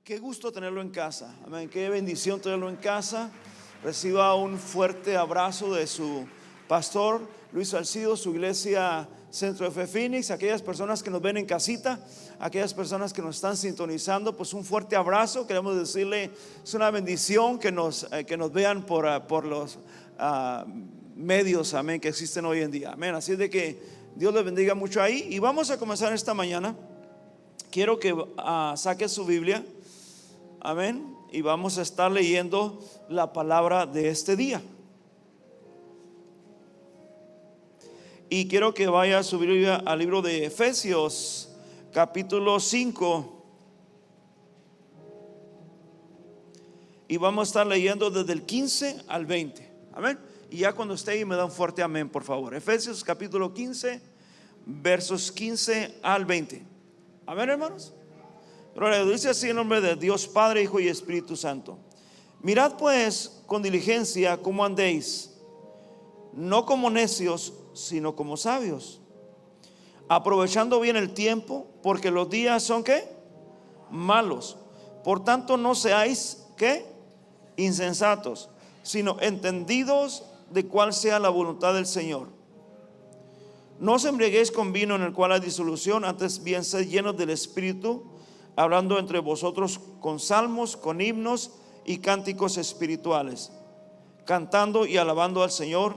Qué gusto tenerlo en casa. Amén. Qué bendición tenerlo en casa. Reciba un fuerte abrazo de su pastor Luis Salcido, su iglesia Centro de Fe Phoenix. Aquellas personas que nos ven en casita, aquellas personas que nos están sintonizando, pues un fuerte abrazo. Queremos decirle, es una bendición que nos vean por los medios, amén, que existen hoy en día. Amén. Así de que Dios les bendiga mucho ahí. Y vamos a comenzar esta mañana. Quiero que saque su Biblia. Amén. Y vamos a estar leyendo la palabra de este día. Y quiero que vaya a su Biblia al libro de Efesios, capítulo 5. Y vamos a estar leyendo desde el 15 al 20. Amén. Y ya cuando esté ahí me da un fuerte amén, por favor. Efesios capítulo 15, versos 15 al 20. Amén, hermanos. Gloria, dice así en nombre de Dios Padre, Hijo y Espíritu Santo. Mirad pues con diligencia cómo andéis, no como necios, sino como sabios, aprovechando bien el tiempo, porque los días son ¿qué? Malos. Por tanto no seáis ¿qué? Insensatos, sino entendidos de cuál sea la voluntad del Señor. No os embriaguéis con vino, en el cual hay disolución, antes bien sed llenos del Espíritu, hablando entre vosotros con salmos, con himnos y cánticos espirituales, cantando y alabando al Señor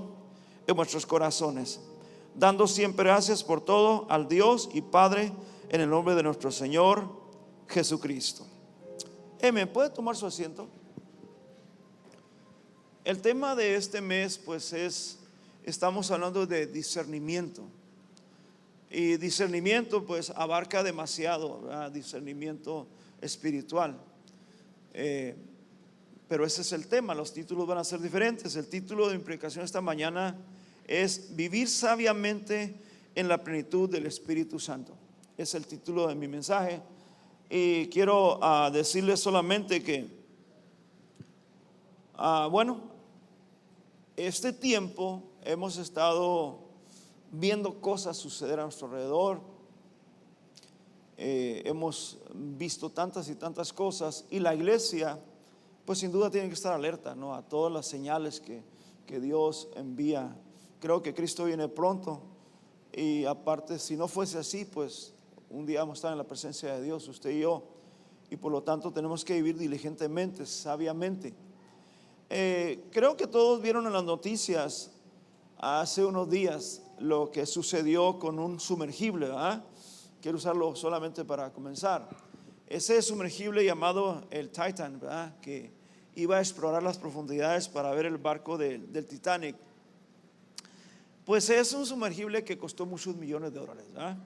en vuestros corazones, dando siempre gracias por todo al Dios y Padre, en el nombre de nuestro Señor Jesucristo. Amén. ¿Puede tomar su asiento? El tema de este mes pues estamos hablando de discernimiento. Y discernimiento pues abarca demasiado, ¿verdad? Discernimiento espiritual, pero ese es el tema. Los títulos van a ser diferentes. El título de mi predicación esta mañana es Vivir sabiamente en la plenitud del Espíritu Santo. Es el título de mi mensaje. Y quiero decirles solamente que este tiempo hemos estado viendo cosas suceder a nuestro alrededor. Hemos visto tantas y tantas cosas, y la iglesia pues sin duda tiene que estar alerta, ¿no?, a todas las señales que Dios envía. Creo que Cristo viene pronto, y aparte, si no fuese así, pues un día vamos a estar en la presencia de Dios, usted y yo, y por lo tanto tenemos que vivir diligentemente, sabiamente. Creo que todos vieron en las noticias hace unos días lo que sucedió con un sumergible, ¿verdad? Quiero usarlo solamente para comenzar. Ese sumergible llamado el Titan, ¿verdad?, que iba a explorar las profundidades para ver el barco del Titanic. Pues es un sumergible que costó muchos millones de dólares, ¿verdad?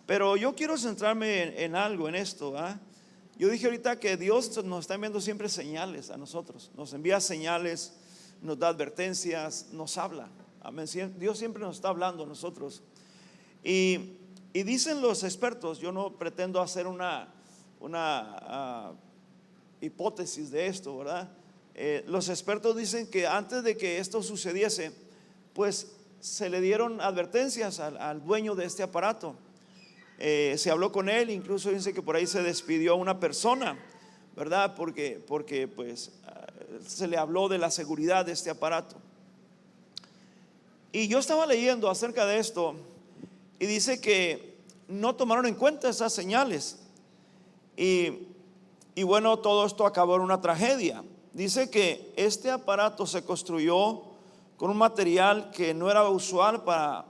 Pero yo quiero centrarme en algo, en esto, ¿verdad? Yo dije ahorita que Dios nos está enviando siempre señales a nosotros. Nos envía señales, nos da advertencias, nos habla. Amén. Dios siempre nos está hablando a nosotros. Y dicen los expertos, yo no pretendo hacer una hipótesis de esto, ¿verdad? Los expertos dicen que antes de que esto sucediese, pues se le dieron advertencias al dueño de este aparato. Se habló con él, incluso dice que por ahí se despidió a una persona, ¿verdad? Porque pues se le habló de la seguridad de este aparato. Y yo estaba leyendo acerca de esto, y dice que no tomaron en cuenta esas señales, y bueno, todo esto acabó en una tragedia. Dice que este aparato se construyó con un material que no era usual para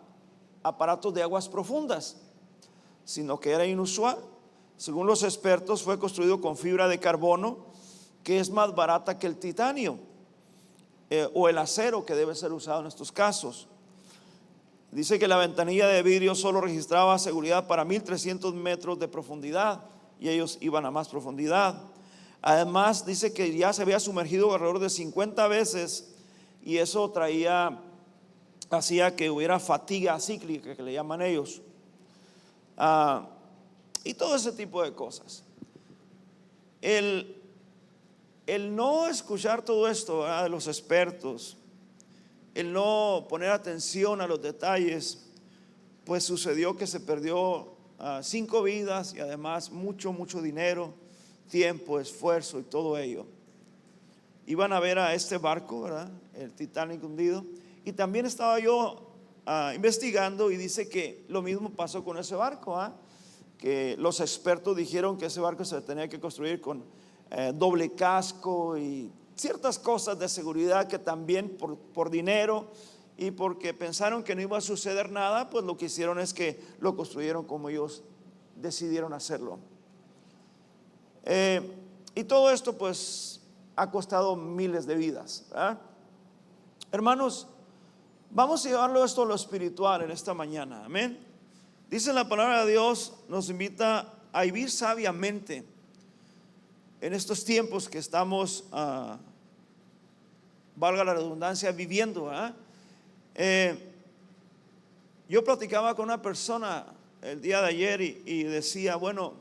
aparatos de aguas profundas, sino que era inusual. Según los expertos, fue construido con fibra de carbono, que es más barata que el titanio o el acero, que debe ser usado en estos casos. Dice que la ventanilla de vidrio solo registraba seguridad para 1300 metros de profundidad, y ellos iban a más profundidad. Además dice que ya se había sumergido alrededor de 50 veces, y eso hacía que hubiera fatiga cíclica, que le llaman ellos, y todo ese tipo de cosas. El no escuchar todo esto, ¿verdad?, de los expertos, el no poner atención a los detalles, pues sucedió que se perdió 5 vidas, y además mucho dinero, tiempo, esfuerzo y todo ello. Iban a ver a este barco, ¿verdad? El Titanic hundido. Y también estaba yo investigando, y dice que lo mismo pasó con ese barco, que los expertos dijeron que ese barco se tenía que construir con doble casco y ciertas cosas de seguridad, que también por dinero y porque pensaron que no iba a suceder nada, pues lo que hicieron es que lo construyeron como ellos decidieron hacerlo. Y todo esto pues ha costado miles de vidas, ¿verdad? Hermanos, vamos a llevarlo esto a lo espiritual en esta mañana, amén. Dice la palabra de Dios, nos invita a vivir sabiamente en estos tiempos que estamos, valga la redundancia, viviendo, ¿verdad? Yo platicaba con una persona el día de ayer y decía, bueno,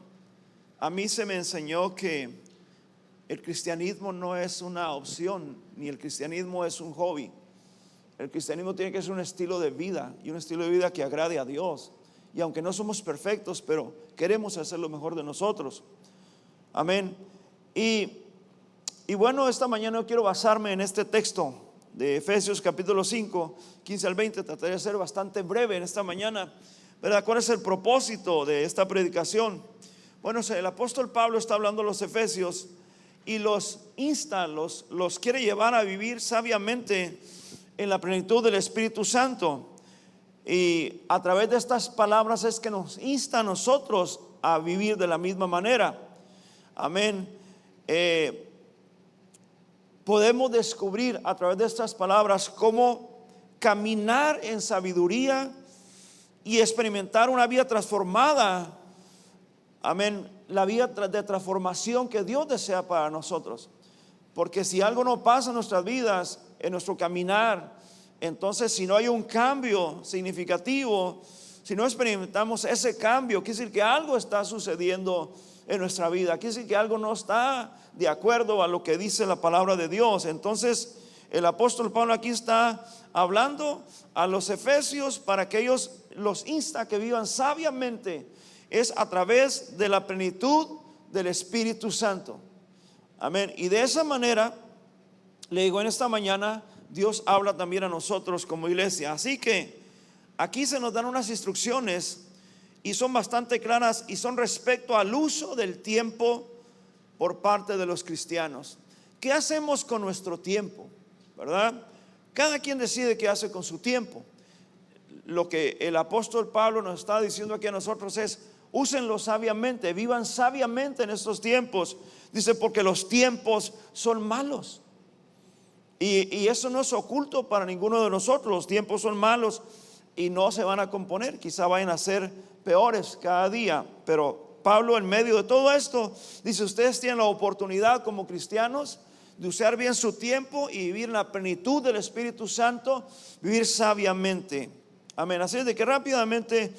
a mí se me enseñó que el cristianismo no es una opción, ni el cristianismo es un hobby. El cristianismo tiene que ser un estilo de vida, y un estilo de vida que agrade a Dios. Y aunque no somos perfectos, pero queremos hacer lo mejor de nosotros. Amén. Y bueno, esta mañana yo quiero basarme en este texto de Efesios capítulo 5, 15 al 20. Trataré de ser bastante breve en esta mañana, ¿verdad? ¿Cuál es el propósito de esta predicación? Bueno, el apóstol Pablo está hablando a los efesios y los insta, los quiere llevar a vivir sabiamente en la plenitud del Espíritu Santo. Y a través de estas palabras es que nos insta a nosotros a vivir de la misma manera. Amén. Podemos descubrir a través de estas palabras cómo caminar en sabiduría y experimentar una vida transformada. Amén. La vida de transformación que Dios desea para nosotros. Porque si algo no pasa en nuestras vidas, en nuestro caminar, entonces si no hay un cambio significativo, si no experimentamos ese cambio, quiere decir que algo está sucediendo en nuestra vida, quiere decir que algo no está de acuerdo a lo que dice la palabra de Dios. Entonces el apóstol Pablo aquí está hablando a los efesios para que ellos los insta a que vivan sabiamente. Es a través de la plenitud del Espíritu Santo. Amén. Y de esa manera, le digo, en esta mañana Dios habla también a nosotros como iglesia. Así que aquí se nos dan unas instrucciones y son bastante claras, y son respecto al uso del tiempo por parte de los cristianos. ¿Qué hacemos con nuestro tiempo? ¿Verdad? Cada quien decide qué hace con su tiempo. Lo que el apóstol Pablo nos está diciendo aquí a nosotros es: úsenlo sabiamente, vivan sabiamente en estos tiempos. Dice, porque los tiempos son malos. Y eso no es oculto para ninguno de nosotros. Los tiempos son malos y no se van a componer. Quizá vayan a ser peores cada día. Pero Pablo, en medio de todo esto, dice: ustedes tienen la oportunidad como cristianos de usar bien su tiempo y vivir en la plenitud del Espíritu Santo, vivir sabiamente. Amén. Así es de que rápidamente,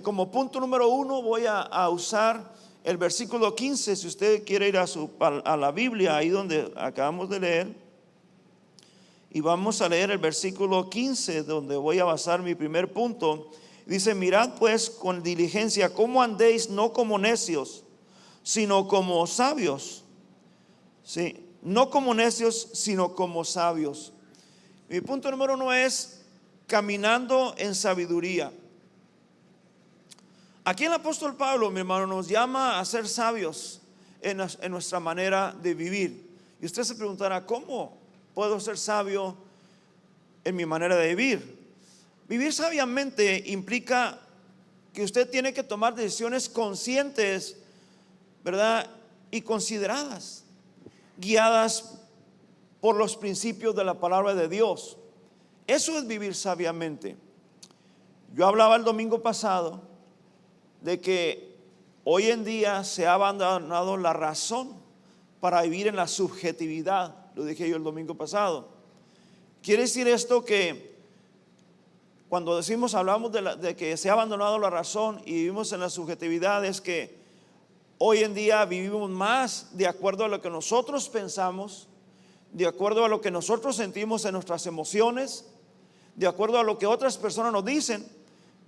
como punto número 1, voy a usar el versículo 15. Si usted quiere ir a la Biblia, ahí donde acabamos de leer, y vamos a leer el versículo 15, donde voy a basar mi primer punto. Dice: mirad pues con diligencia cómo andéis, no como necios, sino como sabios. Sí, no como necios, sino como sabios. Mi punto número 1 es caminando en sabiduría. Aquí el apóstol Pablo, mi hermano, nos llama a ser sabios en nuestra manera de vivir. Y usted se preguntará: ¿cómo puedo ser sabio en mi manera de vivir? Vivir sabiamente implica que usted tiene que tomar decisiones conscientes, ¿verdad? Y consideradas, guiadas por los principios de la palabra de Dios. Eso es vivir sabiamente. Yo hablaba el domingo pasado de que hoy en día se ha abandonado la razón para vivir en la subjetividad. Lo dije yo el domingo pasado. Quiere decir esto que cuando hablamos de que se ha abandonado la razón y vivimos en la subjetividad, es que hoy en día vivimos más de acuerdo a lo que nosotros pensamos, de acuerdo a lo que nosotros sentimos en nuestras emociones, de acuerdo a lo que otras personas nos dicen,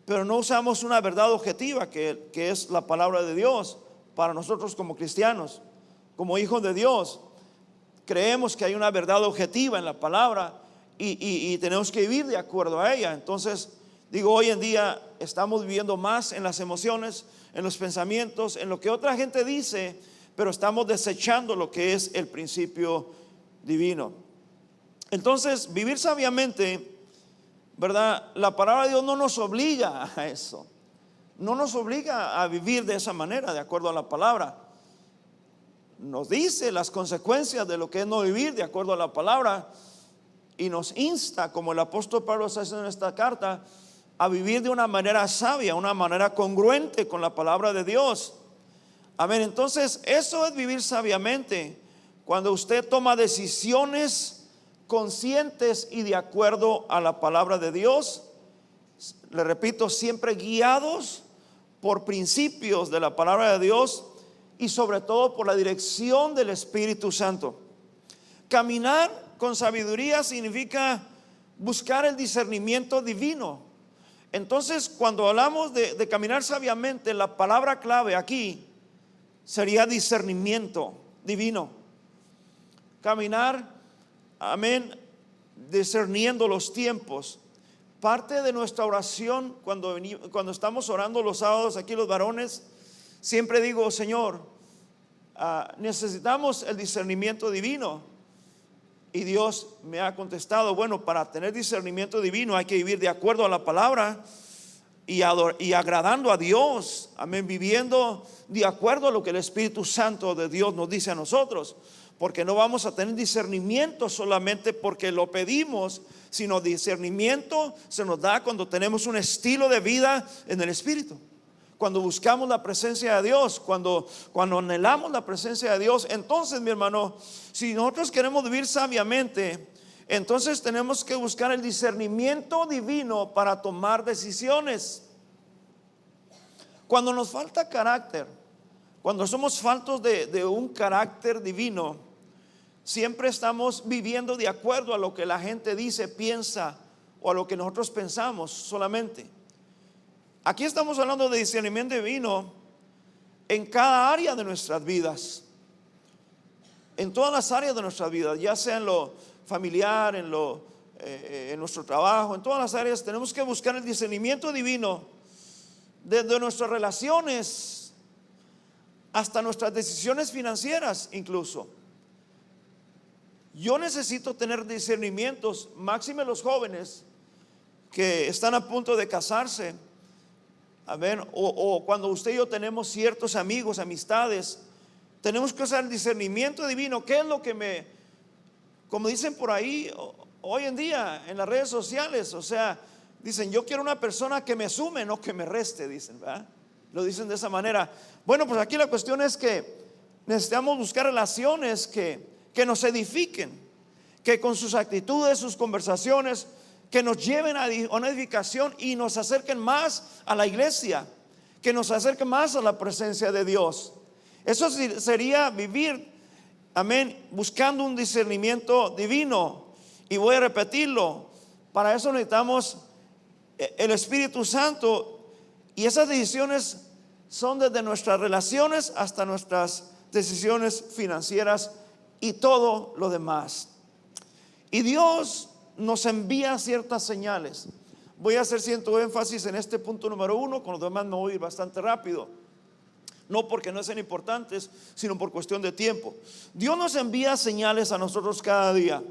pero no usamos una verdad objetiva que es la palabra de Dios para nosotros como cristianos. como hijos de Dios, creemos que hay una verdad objetiva en la palabra y tenemos que vivir de acuerdo a ella. Entonces, digo, hoy en día estamos viviendo más en las emociones, en los pensamientos, en lo que otra gente dice, pero estamos desechando lo que es el principio divino. Entonces, vivir sabiamente, ¿verdad? La palabra de Dios no nos obliga a eso. No nos obliga a vivir de esa manera, de acuerdo a la palabra. Nos dice las consecuencias de lo que es no vivir de acuerdo a la palabra y nos insta, como el apóstol Pablo está haciendo en esta carta, a vivir de una manera sabia, una manera congruente con la palabra de Dios. Amén. Entonces, eso es vivir sabiamente, cuando usted toma decisiones conscientes y de acuerdo a la palabra de Dios. Le repito, siempre guiados por principios de la palabra de Dios y sobre todo por la dirección del Espíritu Santo. Caminar con sabiduría significa buscar el discernimiento divino. Entonces, cuando hablamos de caminar sabiamente, la palabra clave aquí sería discernimiento divino. Caminar, amén, discerniendo los tiempos. Parte de nuestra oración cuando estamos orando los sábados aquí los varones, siempre digo, Señor, necesitamos el discernimiento divino. Y Dios me ha contestado, bueno, para tener discernimiento divino hay que vivir de acuerdo a la palabra y agradando a Dios, amén, viviendo de acuerdo a lo que el Espíritu Santo de Dios nos dice a nosotros. Porque no vamos a tener discernimiento solamente porque lo pedimos, sino discernimiento se nos da cuando tenemos un estilo de vida en el Espíritu. Cuando buscamos la presencia de Dios, cuando anhelamos la presencia de Dios. Entonces, mi hermano, si nosotros queremos vivir sabiamente, entonces tenemos que buscar el discernimiento divino para tomar decisiones. Cuando nos falta carácter, cuando somos faltos de un carácter divino, siempre estamos viviendo de acuerdo a lo que la gente dice, piensa o a lo que nosotros pensamos solamente. Aquí estamos hablando de discernimiento divino en cada área de nuestras vidas, en todas las áreas de nuestras vidas, ya sea en lo familiar, en nuestro trabajo, en todas las áreas tenemos que buscar el discernimiento divino desde nuestras relaciones hasta nuestras decisiones financieras incluso. Yo necesito tener discernimientos, máxime los jóvenes que están a punto de casarse. A ver, o cuando usted y yo tenemos ciertos amigos, amistades, tenemos que usar el discernimiento divino. ¿Qué es lo que como dicen por ahí hoy en día en las redes sociales? O sea, dicen, yo quiero una persona que me sume, no que me reste, dicen, ¿verdad? Lo dicen de esa manera. Bueno, pues aquí la cuestión es que necesitamos buscar relaciones que nos edifiquen, que con sus actitudes, sus conversaciones, que nos lleven a una edificación y nos acerquen más a la iglesia, que nos acerquen más a la presencia de Dios. Eso sería vivir, amén, buscando un discernimiento divino. Y voy a repetirlo, para eso necesitamos el Espíritu Santo, y esas decisiones son desde nuestras relaciones hasta nuestras decisiones financieras y todo lo demás. Y Dios nos envía ciertas señales. Voy a hacer cierto énfasis en este punto número 1, con los demás me voy a ir bastante rápido. No porque no sean importantes, sino por cuestión de tiempo. Dios nos envía señales a nosotros cada día.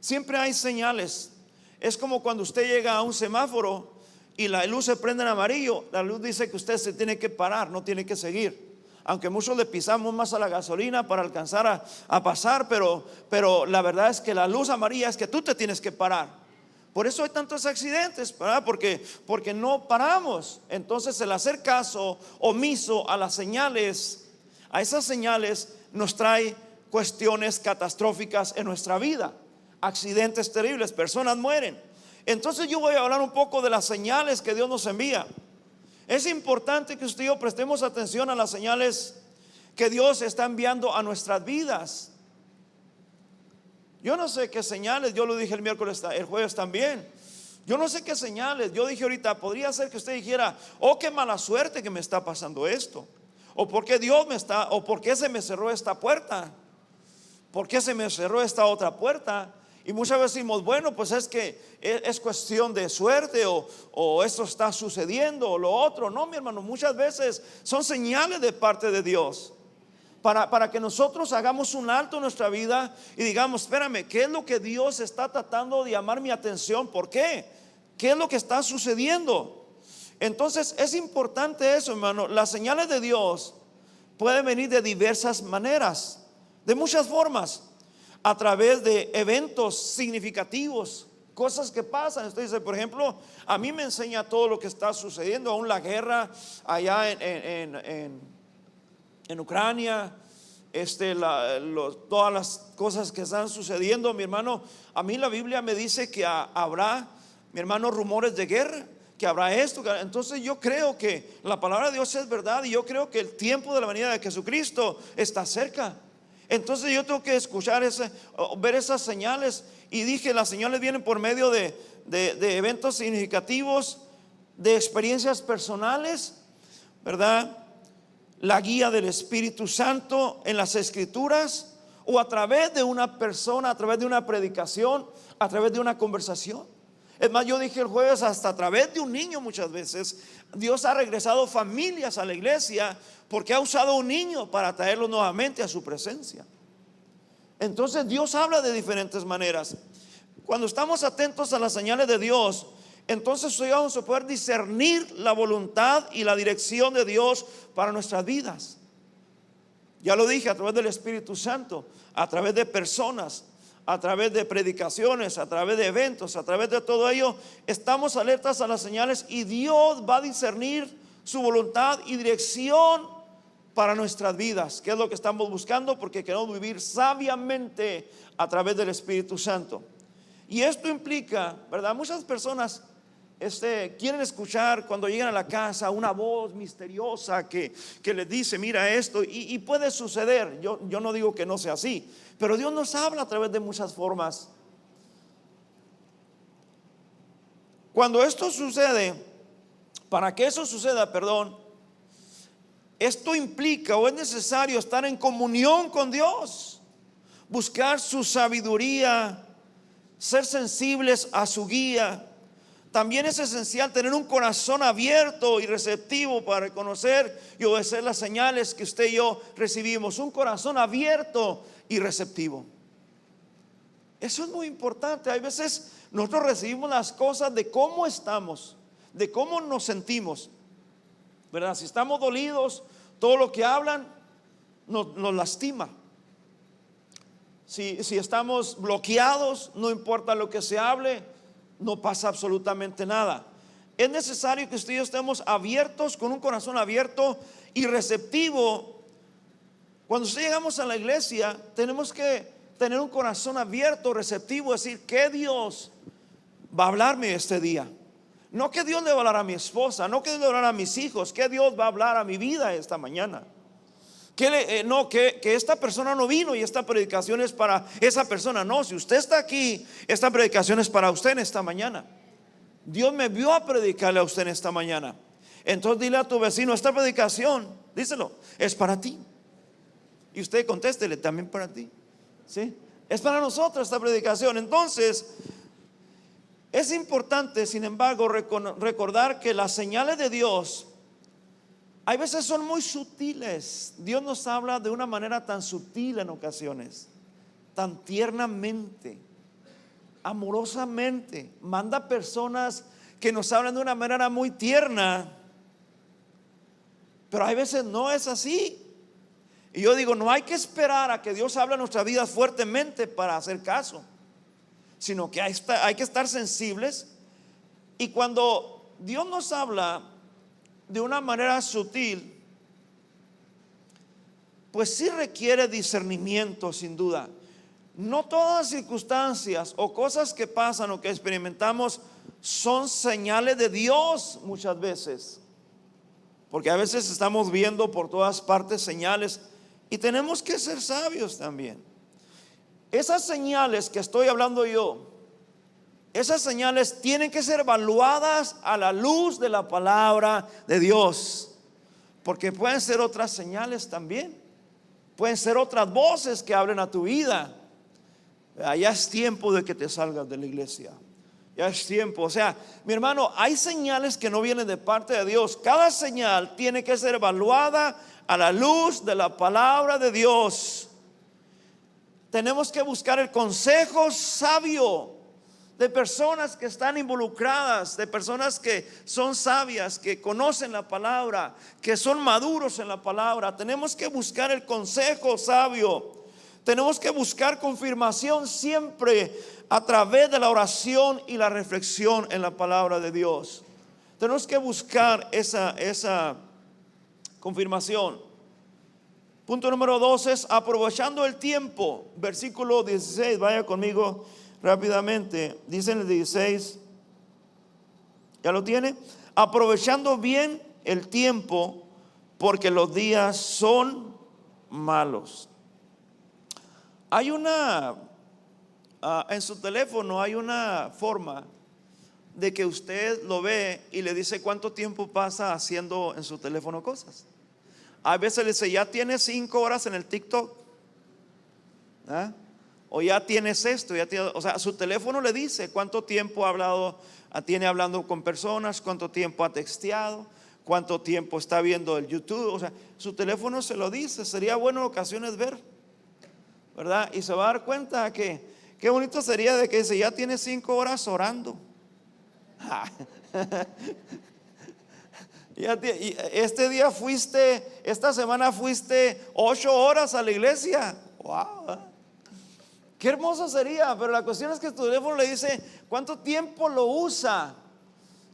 Siempre hay señales. Es como cuando usted llega a un semáforo y la luz se prende en amarillo. La luz dice que usted se tiene que parar, no tiene que seguir. Aunque muchos le pisamos más a la gasolina para alcanzar a pasar, pero la verdad es que la luz amarilla es que tú te tienes que parar. Por eso hay tantos accidentes, ¿verdad? Porque no paramos. Entonces el hacer caso omiso a las señales, a esas señales, nos trae cuestiones catastróficas en nuestra vida. Accidentes terribles, personas mueren. Entonces yo voy a hablar un poco de las señales que Dios nos envía. Es importante que usted y yo prestemos atención a las señales que Dios está enviando a nuestras vidas. Yo no sé qué señales, yo lo dije el jueves también. Yo no sé qué señales, yo dije ahorita, podría ser que usted dijera, oh, qué mala suerte que me está pasando esto. o por qué Dios me está, o por qué se me cerró esta puerta, por qué se me cerró esta otra puerta. Y muchas veces decimos, bueno, pues es que es cuestión de suerte, o esto está sucediendo, o lo otro. No, mi hermano, muchas veces son señales de parte de Dios para que nosotros hagamos un alto en nuestra vida y digamos, espérame, ¿qué es lo que Dios está tratando de llamar mi atención? ¿Por qué? ¿Qué es lo que está sucediendo? Entonces es importante eso, hermano. Las señales de Dios pueden venir de diversas maneras, de muchas formas, a través de eventos significativos, cosas que pasan. Usted dice, por ejemplo, a mí me enseña todo lo que está sucediendo, aún la guerra allá en Ucrania, todas las cosas que están sucediendo, mi hermano. A mí la Biblia me dice que habrá, mi hermano, rumores de guerra, que habrá esto. Entonces yo creo que la palabra de Dios es verdad, y yo creo que el tiempo de la venida de Jesucristo está cerca. Entonces yo tengo que escuchar ver esas señales. Y dije, las señales vienen por medio de eventos significativos, de experiencias personales, ¿verdad? La guía del Espíritu Santo en las Escrituras, o a través de una persona, a través de una predicación, a través de una conversación. Es más, yo dije el jueves, hasta a través de un niño. Muchas veces Dios ha regresado familias a la iglesia porque ha usado un niño para traerlo nuevamente a su presencia. Entonces Dios habla de diferentes maneras. Cuando estamos atentos a las señales de Dios, entonces hoy vamos a poder discernir la voluntad y la dirección de Dios para nuestras vidas. Ya lo dije, a través del Espíritu Santo, a través de personas, a través de predicaciones, a través de eventos, a través de todo ello, estamos alertas a las señales, y Dios va a discernir su voluntad y dirección para nuestras vidas, que es lo que estamos buscando, porque queremos vivir sabiamente a través del Espíritu Santo. Y esto implica, ¿verdad? Muchas personas quieren escuchar cuando llegan a la casa una voz misteriosa que les dice, mira esto, y puede suceder. Yo no digo que no sea así, pero Dios nos habla a través de muchas formas. Cuando esto sucede, para que eso suceda, esto implica, o es necesario, estar en comunión con Dios, buscar su sabiduría, ser sensibles a su guía. También es esencial tener un corazón abierto y receptivo para reconocer y obedecer las señales que usted y yo recibimos. Un corazón abierto y receptivo. Eso es muy importante. Hay veces nosotros recibimos las cosas de cómo estamos, de cómo nos sentimos, ¿verdad? Si estamos dolidos, todo lo que hablan nos lastima. Si estamos bloqueados, no importa lo que se hable, no pasa absolutamente nada. Es necesario que usted y yo estemos abiertos, con un corazón abierto y receptivo. Cuando llegamos a la iglesia, tenemos que tener un corazón abierto, receptivo, decir, ¿qué Dios va a hablarme este día? No que Dios le va a hablar a mi esposa, no que Dios le va a hablar a mis hijos, que Dios va a hablar a mi vida esta mañana. Que esta persona no vino y esta predicación es para esa persona. No, si usted está aquí, esta predicación es para usted en esta mañana. Dios me vio a predicarle a usted en esta mañana. Entonces dile a tu vecino, esta predicación, díselo, es para ti. Y usted contéstele, también para ti. ¿Sí? Es para nosotros esta predicación. Entonces es importante, sin embargo, recordar que las señales de Dios hay veces son muy sutiles. Dios nos habla de una manera tan sutil en ocasiones, tan tiernamente, amorosamente. Manda personas que nos hablan de una manera muy tierna, pero hay veces no es así. Y yo digo, no hay que esperar a que Dios hable a nuestras vidas fuertemente para hacer caso, sino que hay que estar sensibles. Y cuando Dios nos habla de una manera sutil, pues sí requiere discernimiento, sin duda. No todas las circunstancias o cosas que pasan o que experimentamos son señales de Dios muchas veces, porque a veces estamos viendo por todas partes señales, y tenemos que ser sabios también. Esas señales que estoy hablando yo, esas señales tienen que ser evaluadas a la luz de la palabra de Dios. Porque pueden ser otras señales también. Pueden ser otras voces que hablen a tu vida. Ya es tiempo de que te salgas de la iglesia. Ya es tiempo. O sea, mi hermano, hay señales que no vienen de parte de Dios. Cada señal tiene que ser evaluada a la luz de la palabra de Dios. Tenemos que buscar el consejo sabio de personas que están involucradas, de personas que son sabias, que conocen la palabra, que son maduros en la palabra. Tenemos que buscar el consejo sabio. Tenemos que buscar confirmación siempre a través de la oración y la reflexión en la palabra de Dios. Tenemos que buscar esa confirmación. Punto número 2 es aprovechando el tiempo. Versículo 16, vaya conmigo rápidamente. Dice en el 16, ¿ya lo tiene? Aprovechando bien el tiempo, porque los días son malos. Hay en su teléfono hay una forma de que usted lo ve y le dice cuánto tiempo pasa haciendo en su teléfono cosas. A veces le dice, ya tienes 5 horas en el TikTok, ¿ah? O ya tienes esto, o sea, su teléfono le dice cuánto tiempo tiene hablando con personas, cuánto tiempo ha texteado, cuánto tiempo está viendo el YouTube. O sea, su teléfono se lo dice. Sería bueno en ocasiones ver, ¿verdad? Y se va a dar cuenta que qué bonito sería de que dice, ya tienes 5 horas orando. Esta semana fuiste 8 horas a la iglesia. Wow, qué hermoso sería. Pero la cuestión es que tu teléfono le dice cuánto tiempo lo usa.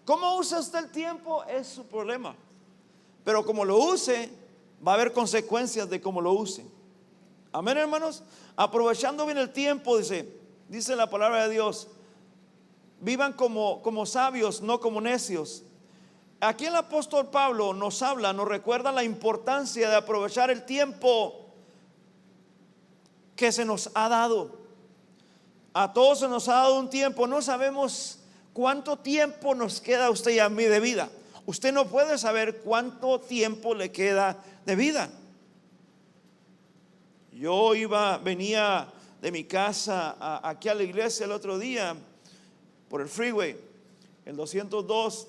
¿Cómo usa usted el tiempo? Es su problema. Pero como lo use, va a haber consecuencias de cómo lo use. Amén, hermanos. Aprovechando bien el tiempo, dice la palabra de Dios, vivan como sabios, no como necios. Aquí el apóstol Pablo nos recuerda la importancia de aprovechar el tiempo que se nos ha dado. A todos se nos ha dado un tiempo. No sabemos cuánto tiempo nos queda a usted y a mí de vida. Usted no puede saber cuánto tiempo le queda de vida. Yo venía de mi casa aquí a la iglesia el otro día por el freeway, el 202.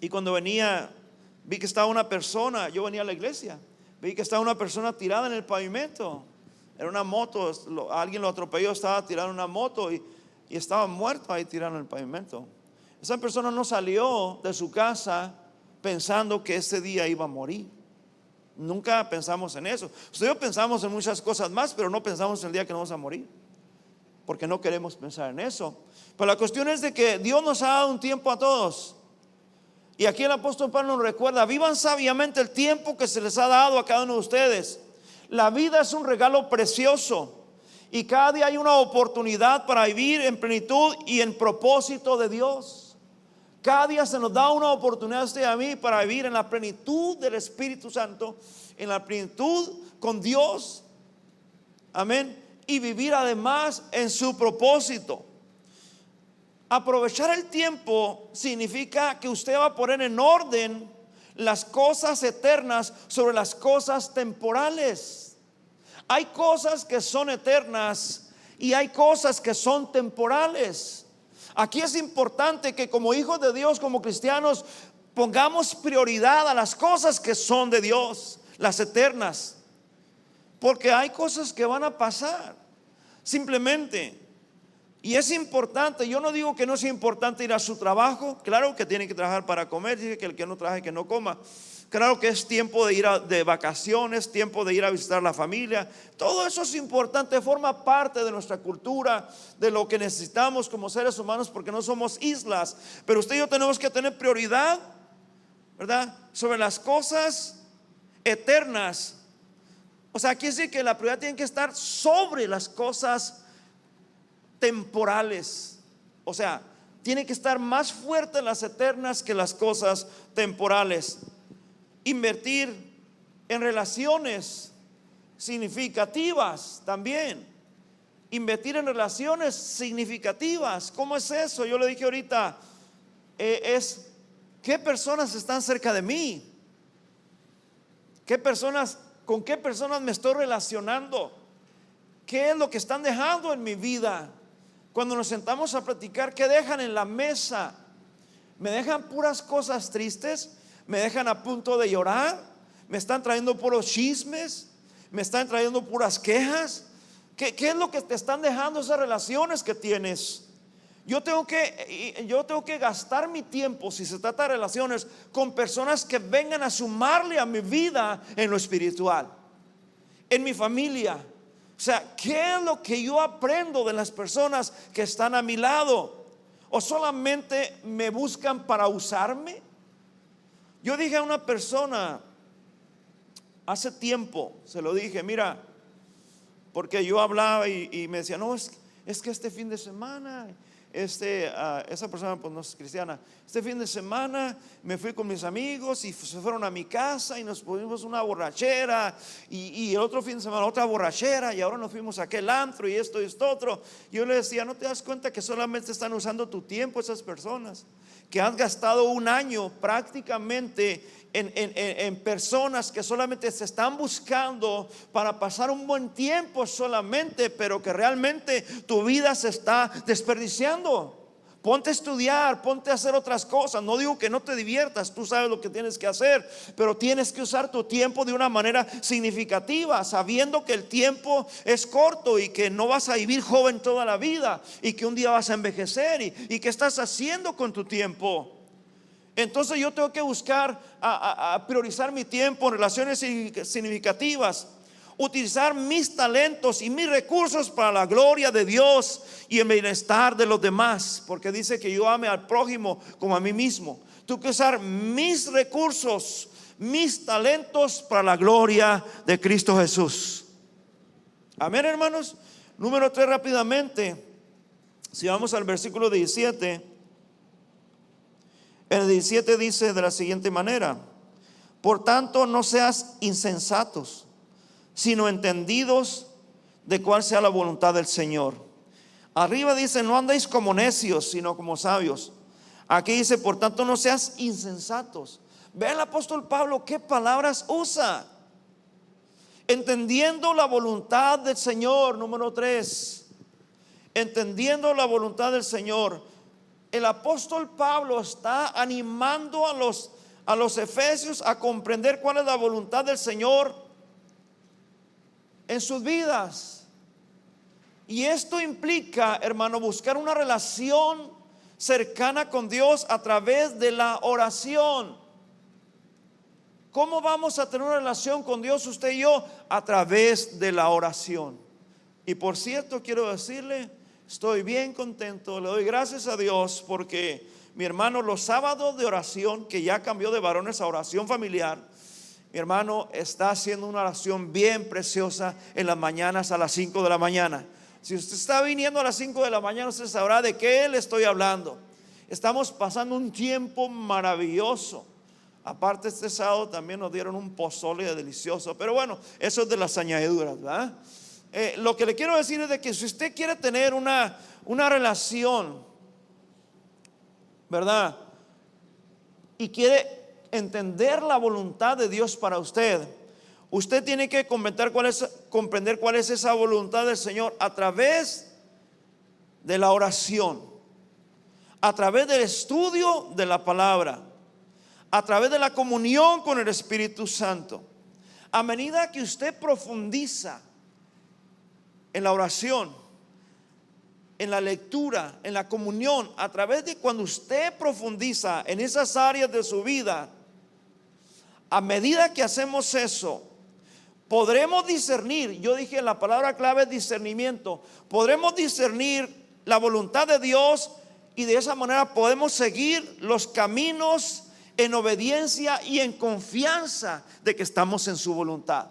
Y cuando venía, vi que estaba una persona. Yo venía a la iglesia, vi que estaba una persona tirada en el pavimento. Era una moto, alguien lo atropelló, estaba tirando una moto y estaba muerto ahí tirado en el pavimento. Esa persona no salió de su casa pensando que ese día iba a morir. Nunca pensamos en eso. Usted y yo pensamos en muchas cosas más, pero no pensamos en el día que nos vamos a morir, porque no queremos pensar en eso. Pero la cuestión es de que Dios nos ha dado un tiempo a todos. Y aquí el apóstol Pablo nos recuerda, vivan sabiamente el tiempo que se les ha dado a cada uno de ustedes. La vida es un regalo precioso y cada día hay una oportunidad para vivir en plenitud y en propósito de Dios. Cada día se nos da una oportunidad a usted y a mí para vivir en la plenitud del Espíritu Santo, en la plenitud con Dios. Amén. Y vivir además en su propósito. Aprovechar el tiempo significa que usted va a poner en orden las cosas eternas sobre las cosas temporales. Hay cosas que son eternas y hay cosas que son temporales. Aquí es importante que como hijos de Dios, como cristianos, pongamos prioridad a las cosas que son de Dios, las eternas. Porque hay cosas que van a pasar simplemente. Y es importante, yo no digo que no sea importante ir a su trabajo. Claro que tiene que trabajar para comer. Dice que el que no trabaje que no coma. Claro que es tiempo de ir de vacaciones, tiempo de ir a visitar la familia. Todo eso es importante, forma parte de nuestra cultura, de lo que necesitamos como seres humanos, porque no somos islas. Pero usted y yo tenemos que tener prioridad, ¿verdad?, sobre las cosas eternas. O sea, quiere decir que la prioridad tiene que estar sobre las cosas temporales. O sea, tiene que estar más fuerte las eternas que las cosas temporales. Invertir en relaciones significativas también. Invertir en relaciones significativas. ¿Cómo es eso? Yo le dije ahorita, es qué personas están cerca de mí. con qué personas me estoy relacionando? ¿Qué es lo que están dejando en mi vida? Cuando nos sentamos a platicar, ¿qué dejan en la mesa? ¿Me dejan puras cosas tristes? ¿Me dejan a punto de llorar? ¿Me están trayendo puros chismes? ¿Me están trayendo puras quejas? ¿Qué es lo que te están dejando esas relaciones que tienes? Yo tengo que gastar mi tiempo, si se trata de relaciones, con personas que vengan a sumarle a mi vida en lo espiritual, en mi familia. O sea, ¿qué es lo que yo aprendo de las personas que están a mi lado? ¿O solamente me buscan para usarme? Yo dije a una persona hace tiempo, se lo dije, mira, porque yo hablaba y me decía, no, es que este fin de semana, esa persona pues no es cristiana, este fin de semana me fui con mis amigos y se fueron a mi casa y nos pusimos una borrachera, y el otro fin de semana otra borrachera, y ahora nos fuimos a aquel antro y esto otro. Yo le decía, ¿no te das cuenta que solamente están usando tu tiempo esas personas? Que has gastado un año prácticamente en personas que solamente se están buscando para pasar un buen tiempo solamente, pero que realmente tu vida se está desperdiciando. Ponte a estudiar, ponte a hacer otras cosas. No digo que no te diviertas, tú sabes lo que tienes que hacer, pero tienes que usar tu tiempo de una manera significativa, sabiendo que el tiempo es corto y que no vas a vivir joven toda la vida y que un día vas a envejecer. ¿Y qué estás haciendo con tu tiempo? Entonces yo tengo que buscar a priorizar mi tiempo en relaciones significativas, utilizar mis talentos y mis recursos para la gloria de Dios y el bienestar de los demás, porque dice que yo ame al prójimo como a mí mismo. Tengo que usar mis recursos, mis talentos para la gloria de Cristo Jesús. Amén, hermanos. Número 3, rápidamente, si vamos al versículo 17. En el 17 dice de la siguiente manera: por tanto, no seas insensatos, sino entendidos de cuál sea la voluntad del Señor. Arriba dice, no andéis como necios, sino como sabios. Aquí dice, por tanto, no seas insensatos. Ve el apóstol Pablo qué palabras usa. Entendiendo la voluntad del Señor, número 3. Entendiendo la voluntad del Señor. El apóstol Pablo está animando a los efesios a comprender cuál es la voluntad del Señor en sus vidas. Y esto implica, hermano, buscar una relación cercana con Dios a través de la oración. ¿Cómo vamos a tener una relación con Dios usted y yo? A través de la oración. Y por cierto, quiero decirle, estoy bien contento, le doy gracias a Dios porque mi hermano, los sábados de oración, que ya cambió de varones a oración familiar, mi hermano está haciendo una oración bien preciosa en las mañanas a las 5 de la mañana. Si usted está viniendo a las 5 de la mañana, usted sabrá de qué le estoy hablando. Estamos pasando un tiempo maravilloso. Aparte, este sábado también nos dieron un pozole delicioso, pero bueno, eso es de las añadiduras, ¿verdad? Lo que le quiero decir es de que si usted quiere tener una relación, ¿verdad? Y quiere entender la voluntad de Dios para usted, usted tiene que comprender cuál es esa voluntad del Señor a través de la oración, a través del estudio de la palabra, a través de la comunión con el Espíritu Santo. A medida que usted profundiza en la oración, en la lectura, en la comunión, a través de cuando usted profundiza en esas áreas de su vida, a medida que hacemos eso, podremos discernir. Yo dije, la palabra clave es discernimiento. Podremos discernir la voluntad de Dios y de esa manera podemos seguir los caminos en obediencia y en confianza de que estamos en su voluntad.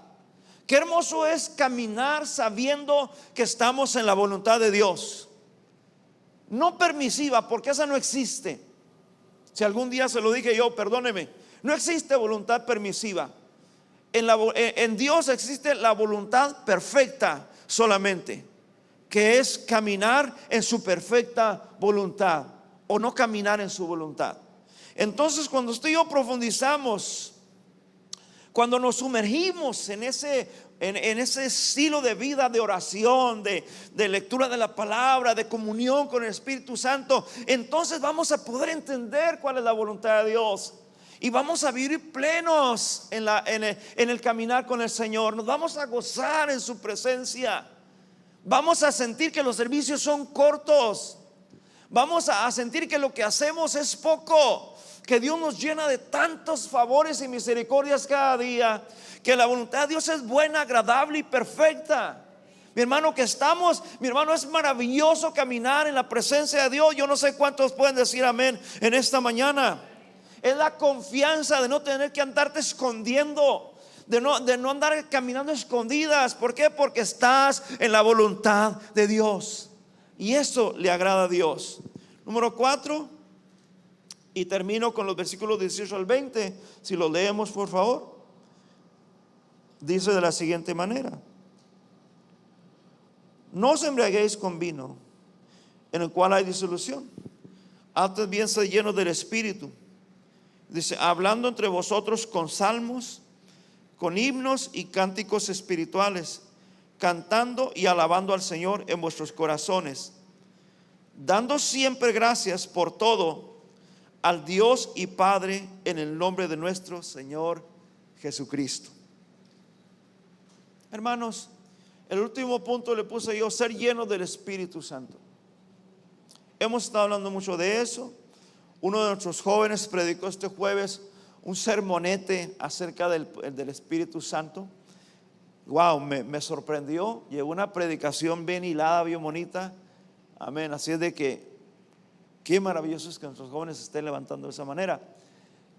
Qué hermoso es caminar sabiendo que estamos en la voluntad de Dios. No permisiva, porque esa no existe. Si algún día se lo dije yo, perdóneme. No existe voluntad permisiva. En Dios existe la voluntad perfecta solamente, que es caminar en su perfecta voluntad o no caminar en su voluntad. Entonces, cuando usted y yo profundizamos, cuando nos sumergimos en ese estilo de vida, de oración, de lectura de la palabra, de comunión con el Espíritu Santo, entonces vamos a poder entender cuál es la voluntad de Dios. Y vamos a vivir plenos en el caminar con el Señor. Nos vamos a gozar en su presencia. Vamos a sentir que los servicios son cortos. Vamos a sentir que lo que hacemos es poco, que Dios nos llena de tantos favores y misericordias cada día, que la voluntad de Dios es buena, agradable y perfecta. Mi hermano, es maravilloso caminar en la presencia de Dios. Yo no sé cuántos pueden decir amén en esta mañana. Es la confianza de no tener que andarte escondiendo, de no andar caminando escondidas. ¿Por qué? Porque estás en la voluntad de Dios, y eso le agrada a Dios. Número 4, y termino con los versículos 18 al 20. Si lo leemos, por favor. Dice de la siguiente manera: no os embriaguéis con vino, en el cual hay disolución, antes bien sed llenos del Espíritu. Dice: hablando entre vosotros con salmos, con himnos y cánticos espirituales, cantando y alabando al Señor en vuestros corazones, dando siempre gracias por todo al Dios y Padre, en el nombre de nuestro Señor Jesucristo. Hermanos, el último punto le puse yo: ser lleno del Espíritu Santo. Hemos estado hablando mucho de eso. Uno de nuestros jóvenes predicó este jueves un sermonete acerca del Espíritu Santo. Wow, me sorprendió. Llegó una predicación bien hilada, bien bonita. Amén. Así es de que qué maravilloso es que nuestros jóvenes estén levantando de esa manera.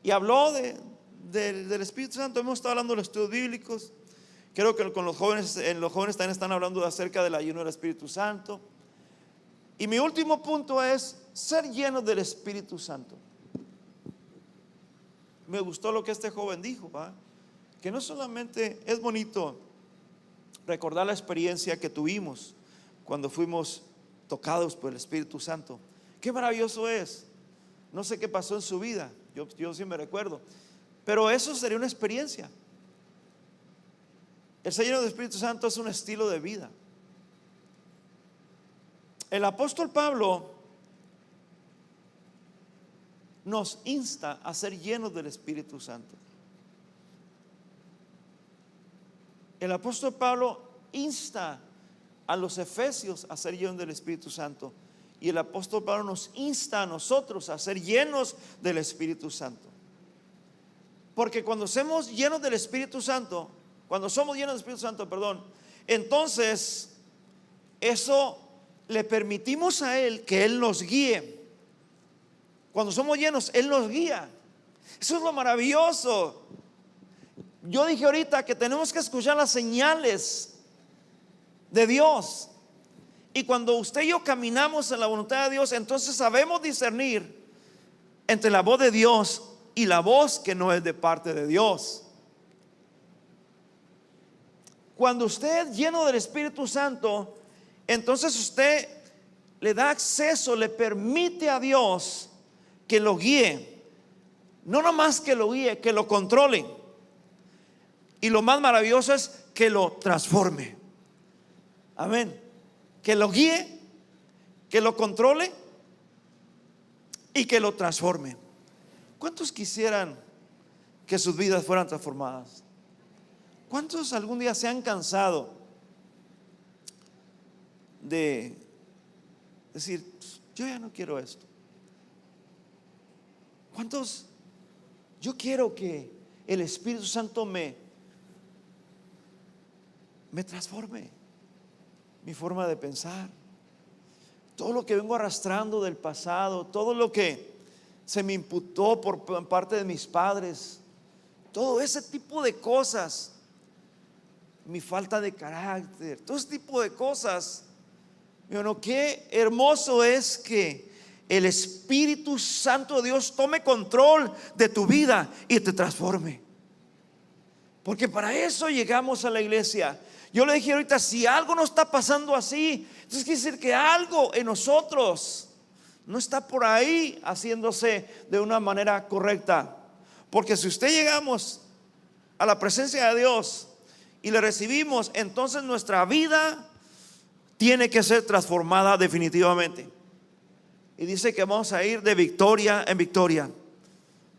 Y habló del Espíritu Santo. Hemos estado hablando de los estudios bíblicos. Creo que con los jóvenes también están hablando acerca del ayuno del Espíritu Santo. Y mi último punto es ser lleno del Espíritu Santo. Me gustó lo que este joven dijo, ¿va? Que no solamente es bonito recordar la experiencia que tuvimos cuando fuimos tocados por el Espíritu Santo. Qué maravilloso es. No sé qué pasó en su vida, yo sí me recuerdo, pero eso sería una experiencia. El ser lleno del Espíritu Santo es un estilo de vida. El apóstol Pablo nos insta a ser llenos del Espíritu Santo. El apóstol Pablo insta a los efesios a ser llenos del Espíritu Santo, y el apóstol Pablo nos insta a nosotros a ser llenos del Espíritu Santo. Porque cuando somos llenos del Espíritu Santo, entonces eso le permitimos a Él que Él nos guíe. Cuando somos llenos, Él nos guía. Eso es lo maravilloso. Yo dije ahorita que tenemos que escuchar las señales de Dios. Y cuando usted y yo caminamos en la voluntad de Dios, entonces sabemos discernir entre la voz de Dios y la voz que no es de parte de Dios. Cuando usted es lleno del Espíritu Santo, entonces usted le da acceso, le permite a Dios que lo guíe. No nomás que lo guíe, que lo controle. Y lo más maravilloso es que lo transforme. Amén. Que lo guíe, que lo controle y que lo transforme. ¿Cuántos quisieran que sus vidas fueran transformadas? ¿Cuántos algún día se han cansado de decir, yo ya no quiero esto? ¿Cuántos? Yo quiero que el Espíritu Santo me transforme mi forma de pensar, todo lo que vengo arrastrando del pasado, todo lo que se me imputó por parte de mis padres, todo ese tipo de cosas, mi falta de carácter, todo ese tipo de cosas. Bueno, qué hermoso es que el Espíritu Santo de Dios tome control de tu vida y te transforme. Porque para eso llegamos a la iglesia. Yo le dije ahorita, si algo no está pasando así, entonces quiere decir que algo en nosotros no está por ahí haciéndose de una manera correcta. Porque si usted llegamos a la presencia de Dios y le recibimos, entonces nuestra vida tiene que ser transformada definitivamente. Y dice que vamos a ir de victoria en victoria,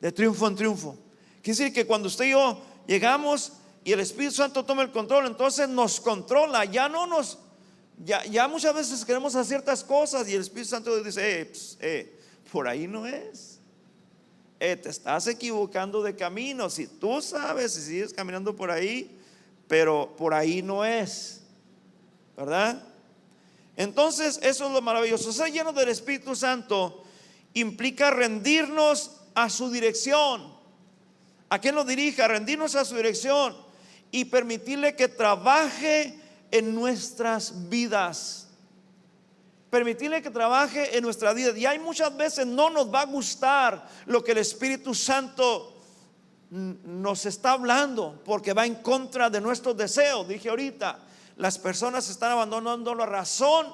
de triunfo en triunfo. Quiere decir que cuando usted y yo llegamos y el Espíritu Santo toma el control, entonces nos controla. Ya no nos, ya muchas veces queremos hacer ciertas cosas y el Espíritu Santo dice, por ahí no es. Te estás equivocando de camino. Si tú sabes, si sigues caminando por ahí, pero por ahí no es, ¿verdad? Entonces eso es lo maravilloso. Ser lleno del Espíritu Santo implica rendirnos a su dirección. ¿A quién nos dirija? Rendirnos a su dirección y permitirle que trabaje en nuestras vidas. Permitirle que trabaje en nuestra vida. Y hay muchas veces no nos va a gustar lo que el Espíritu Santo nos está hablando, porque va en contra de nuestros deseos. Dije ahorita, las personas están abandonando la razón,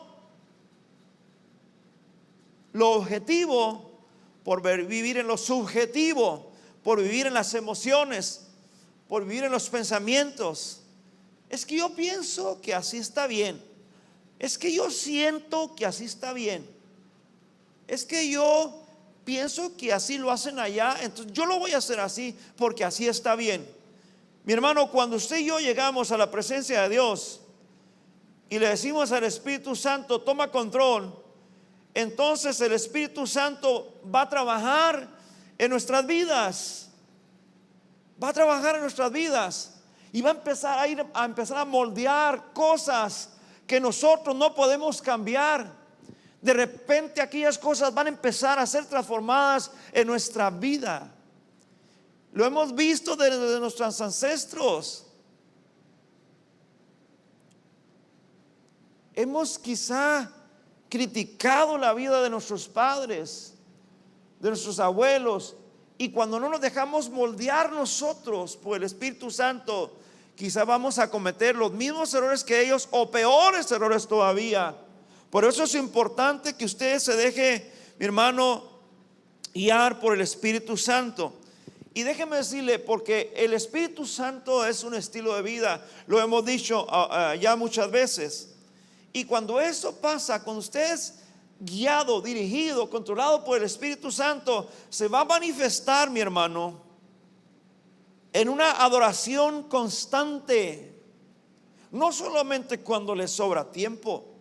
lo objetivo, por vivir en lo subjetivo, por vivir en las emociones, por vivir en los pensamientos. Es que yo pienso que así está bien. Es que yo siento que así está bien. Es que yo pienso que así lo hacen allá, entonces yo lo voy a hacer así porque así está bien. Mi hermano, cuando usted y yo llegamos a la presencia de Dios y le decimos al Espíritu Santo, toma control, entonces el Espíritu Santo va a trabajar en nuestras vidas. Va a trabajar en nuestras vidas y va a empezar a moldear cosas que nosotros no podemos cambiar. De repente aquellas cosas van a empezar a ser transformadas en nuestra vida. Lo hemos visto desde nuestros ancestros. Hemos quizá criticado la vida de nuestros padres, de nuestros abuelos, y cuando no nos dejamos moldear nosotros por el Espíritu Santo, quizá vamos a cometer los mismos errores que ellos o peores errores todavía. Por eso es importante que usted se deje, mi hermano, guiar por el Espíritu Santo. Y déjeme decirle, porque el Espíritu Santo es un estilo de vida, lo hemos dicho ya muchas veces. Y cuando eso pasa, cuando usted es guiado, dirigido, controlado por el Espíritu Santo, se va a manifestar, mi hermano, en una adoración constante. No solamente cuando le sobra tiempo.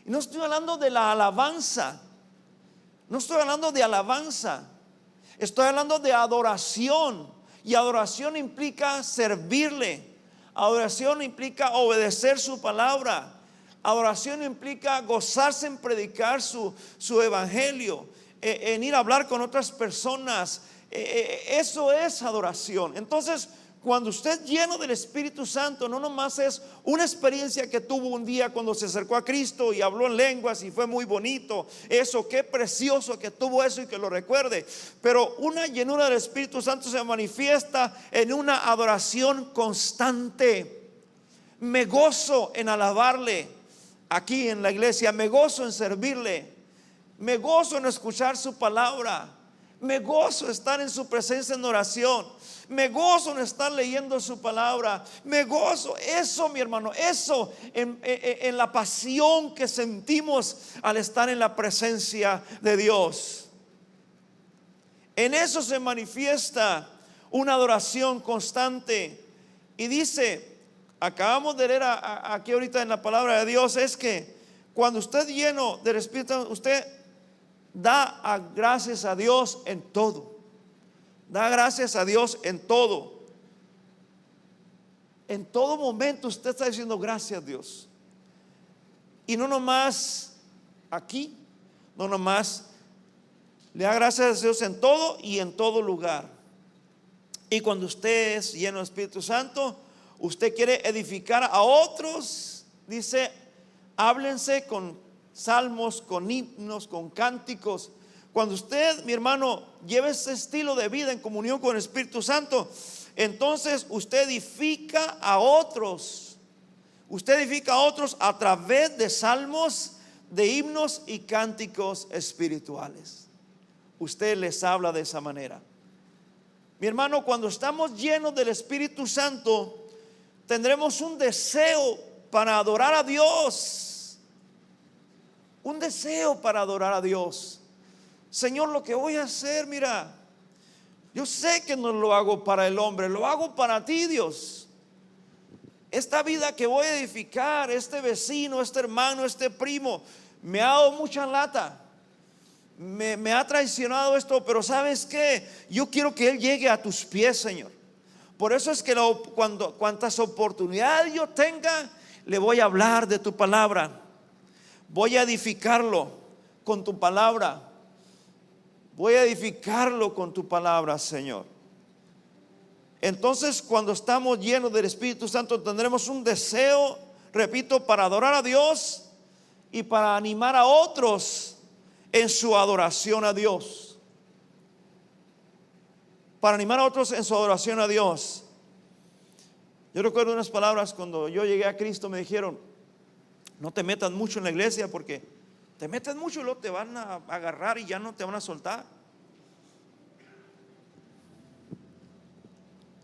No estoy hablando de la alabanza. No estoy hablando de alabanza. Estoy hablando de adoración. Y adoración implica servirle. Adoración implica obedecer su palabra. Adoración implica gozarse en predicar su evangelio, en ir a hablar con otras personas. Eso es adoración. Entonces, cuando usted lleno del Espíritu Santo, no nomás es una experiencia que tuvo un día cuando se acercó a Cristo y habló en lenguas y fue muy bonito. Eso, qué precioso que tuvo eso y que lo recuerde. Pero una llenura del Espíritu Santo se manifiesta en una adoración constante. Me gozo en alabarle. Aquí en la iglesia, me gozo en servirle, me gozo en escuchar su palabra, me gozo estar en su presencia en oración, me gozo en estar leyendo su palabra, me gozo, eso mi hermano, eso en la pasión que sentimos al estar en la presencia de Dios. En eso se manifiesta una adoración constante. Y dice, acabamos de leer aquí ahorita en la palabra de Dios, es que cuando usted lleno del Espíritu, usted da gracias a Dios en todo. Da gracias a Dios en todo. En todo momento usted está diciendo gracias a Dios. Y no nomás aquí, no nomás, le da gracias a Dios en todo y en todo lugar. Y cuando usted es lleno del Espíritu Santo, usted quiere edificar a otros, dice, háblense con salmos, con himnos, con cánticos. Cuando usted, mi hermano, lleve ese estilo de vida en comunión con el Espíritu Santo, entonces usted edifica a otros. Usted edifica a otros a través de salmos, de himnos y cánticos espirituales. Usted les habla de esa manera. Mi hermano, cuando estamos llenos del Espíritu Santo, tendremos un deseo para adorar a Dios. Un deseo para adorar a Dios. Señor, lo que voy a hacer, mira, yo sé que no lo hago para el hombre, lo hago para ti, Dios. Esta vida que voy a edificar, este vecino, este hermano, este primo, me ha dado mucha lata. Me ha traicionado esto, pero ¿sabes qué? Yo quiero que él llegue a tus pies, Señor. Por eso es que cuantas oportunidades yo tenga, le voy a hablar de tu palabra. Voy a edificarlo con tu palabra. Voy a edificarlo con tu palabra, Señor. Entonces, cuando estamos llenos del Espíritu Santo, tendremos un deseo, repito, para adorar a Dios y para animar a otros en su adoración a Dios. Para animar a otros en su adoración a Dios. Yo recuerdo unas palabras cuando yo llegué a Cristo, me dijeron: no te metas mucho en la iglesia, porque te metes mucho y luego te van a agarrar y ya no te van a soltar.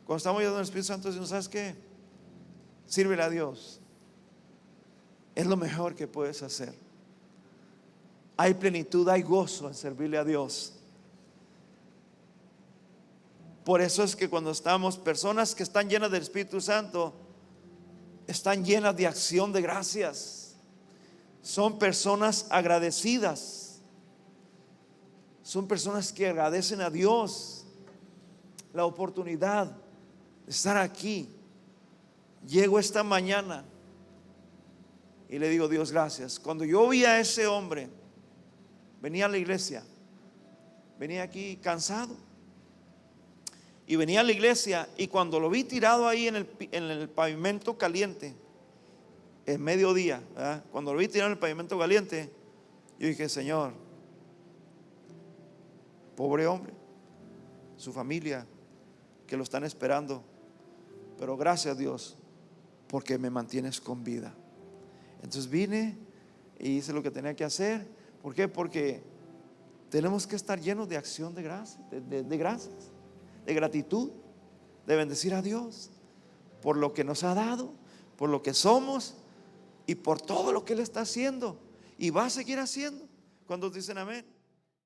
Cuando estamos llenos del Espíritu Santo, decimos: ¿sabes qué? Sírvele a Dios. Es lo mejor que puedes hacer. Hay plenitud, hay gozo en servirle a Dios. Por eso es que cuando estamos, personas que están llenas del Espíritu Santo, están llenas de acción de gracias. Son personas agradecidas. Son personas que agradecen a Dios la oportunidad de estar aquí. Llego esta mañana y le digo: Dios, gracias. Cuando yo vi a ese hombre, venía a la iglesia, venía aquí cansado, y venía a la iglesia, y cuando lo vi tirado ahí en el pavimento caliente, en mediodía, ¿verdad? Cuando lo vi tirado en el pavimento caliente, yo dije: Señor, pobre hombre, su familia que lo están esperando, pero gracias, Dios, porque me mantienes con vida. Entonces vine y hice lo que tenía que hacer. ¿Por qué? Porque tenemos que estar llenos de acción de gracias, de gracias, de gratitud, de bendecir a Dios por lo que nos ha dado, por lo que somos y por todo lo que Él está haciendo y va a seguir haciendo. ¿Cuántos dicen amén?